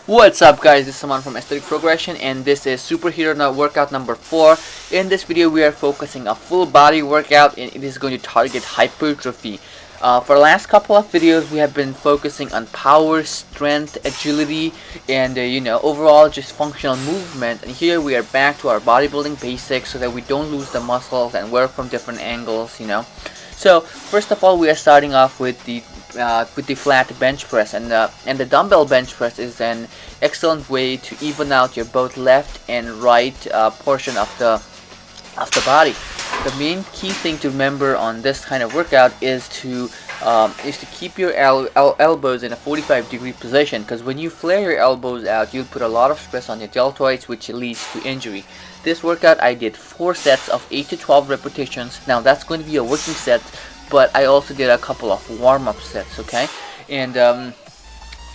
What's up guys, this is Saman from Aesthetic Progression and this is superhero workout number 4. In this video we are focusing a full body workout and it is going to target hypertrophy. For the last couple of videos we have been focusing on power, strength, agility and overall just functional movement, and here we are back to our bodybuilding basics so that we don't lose the muscles and work from different angles. So first of all we are starting off with the flat bench press, and the dumbbell bench press is an excellent way to even out your both left and right portion of the body. The main key thing to remember on this kind of workout is to keep your elbows in a 45-degree position, because when you flare your elbows out you'll put a lot of stress on your deltoids, which leads to injury. This workout I did 4 sets of 8 to 12 repetitions. Now that's going to be a working set, but I also did a couple of warm-up sets, okay? And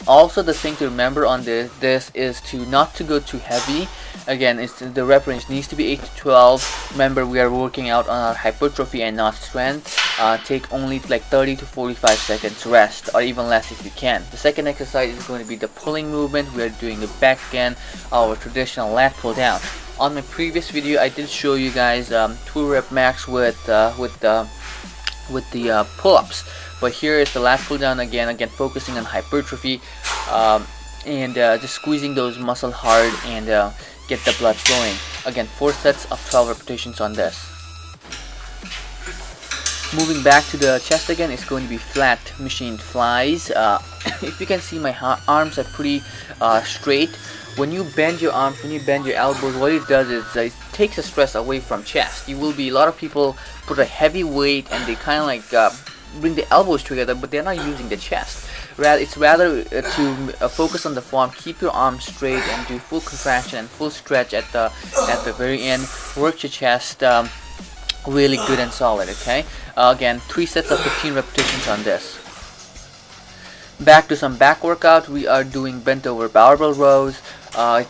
also the thing to remember on this is to not to go too heavy. Again, the rep range needs to be 8 to 12. Remember, we are working out on our hypertrophy and not strength. Take only like 30 to 45 seconds rest, or even less if you can. The second exercise is going to be the pulling movement. We are doing the back again, our traditional lat pull down. On my previous video I did show you guys 2 rep max with the pull-ups, but here is the lat pull down again focusing on hypertrophy and just squeezing those muscles hard and get the blood flowing. Again, 4 sets of 12 repetitions on this. Moving back to the chest again, it's going to be flat machine flies. If you can see, my arms are pretty straight. When you bend your arms, when you bend your elbows, what it does is it takes the stress away from chest. A lot of people put a heavy weight and they kind of like bring the elbows together, but they're not using the chest. It's rather to focus on the form, keep your arms straight and do full contraction and full stretch at the very end. Work your chest really good and solid, okay? Again, 3 sets of 15 repetitions on this. Back to some back workout. We are doing bent over barbell rows.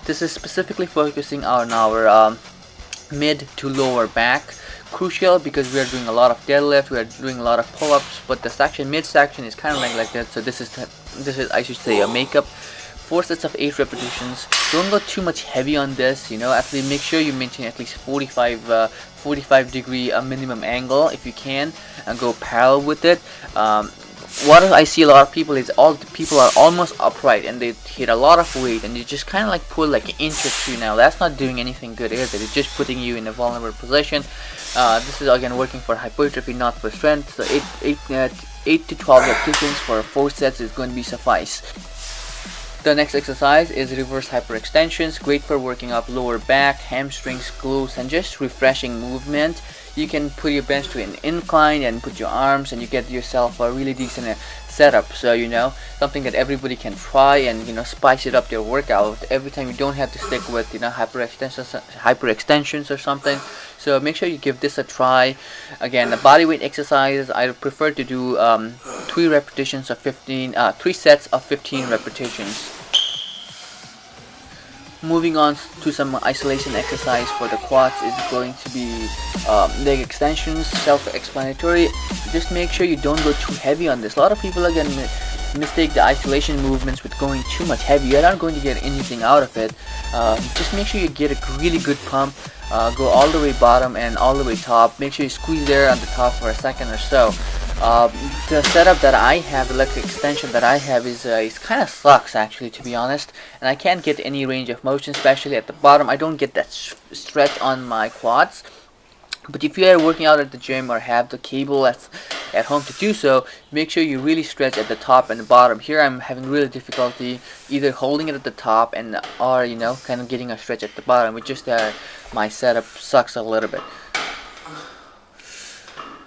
This is specifically focusing on our mid to lower back. Crucial because we are doing a lot of deadlift, we are doing a lot of pull-ups, but the mid section is kind of like that. So this is I should say a makeup. 4 sets of 8 repetitions. Don't go too much heavy on this. At least make sure you maintain at least 45 degree minimum angle if you can, and go parallel with it. What I see a lot of people is all the people are almost upright and they hit a lot of weight and you just kind of like pull like an inch or 2. Now that's not doing anything good, is it? It's just putting you in a vulnerable position. This is again working for hypertrophy, not for strength. So 8 to 12 repetitions for 4 sets is going to be suffice. The next exercise is reverse hyperextensions. Great for working up lower back, hamstrings, glutes, and just refreshing movement. You can put your bench to an incline and put your arms, and you get yourself a really decent setup. So something that everybody can try and spice it up their workout. Every time you don't have to stick with hyperextensions or something. So make sure you give this a try. Again, the body weight exercise, I prefer to do 3 repetitions of 15, 3 sets of 15 repetitions. Moving on to some isolation exercise for the quads is going to be leg extensions, self-explanatory. Just make sure you don't go too heavy on this. A lot of people again mistake the isolation movements with going too much heavy. You're not going to get anything out of it. Just make sure you get a really good pump. Go all the way bottom and all the way top. Make sure you squeeze there on the top for a second or so. The setup that I have, the leg extension that I have is kind of sucks actually, to be honest, and I can't get any range of motion, especially at the bottom. I don't get that stretch on my quads. But if you are working out at the gym or have the cable at home to do so, make sure you really stretch at the top and the bottom. Here I'm having really difficulty either holding it at the top and or kind of getting a stretch at the bottom. It's just my setup sucks a little bit.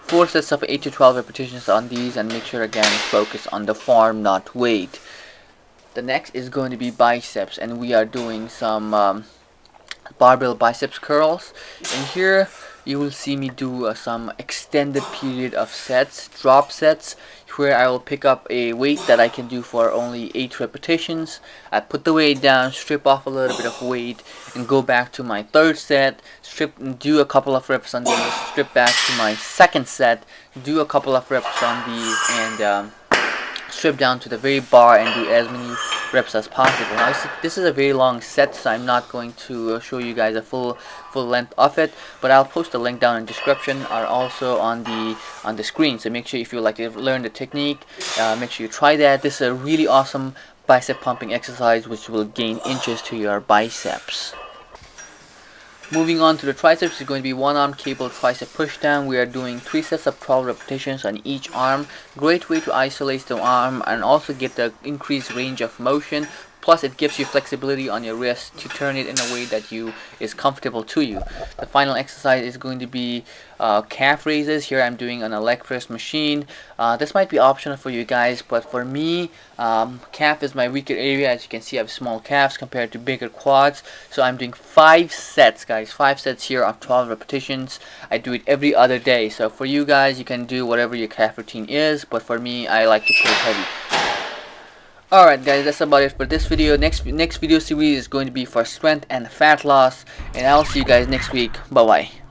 4 sets of 8 to 12 repetitions on these, and make sure again focus on the form, not weight. The next is going to be biceps, and we are doing some barbell biceps curls, and here you will see me do some extended period of sets, drop sets, where I will pick up a weight that I can do for only 8 repetitions. I put the weight down, strip off a little bit of weight, and go back to my 3rd set, strip and do a couple of reps on these, strip back to my 2nd set, do a couple of reps on these, and strip down to the very bar and do as many reps as possible. Now this is a very long set, so I'm not going to show you guys a full length of it, but I'll post a link down in the description or also on the screen. So make sure if you like to learn the technique, make sure you try that. This is a really awesome bicep pumping exercise which will gain inches to your biceps. Moving on to the triceps, is going to be one arm cable tricep push down. We are doing 3 sets of 12 repetitions on each arm. Great way to isolate the arm and also get the increased range of motion. Plus it gives you flexibility on your wrist to turn it in a way that is comfortable to you. The final exercise is going to be calf raises. Here I'm doing on a leg press machine. This might be optional for you guys, but for me, calf is my weaker area. As you can see, I have small calves compared to bigger quads. So I'm doing 5 sets, guys. 5 sets here of 12 repetitions. I do it every other day. So for you guys, you can do whatever your calf routine is, but for me, I like to push heavy. Alright guys, that's about it for this video. Next video series is going to be for strength and fat loss, and I'll see you guys next week. Bye bye.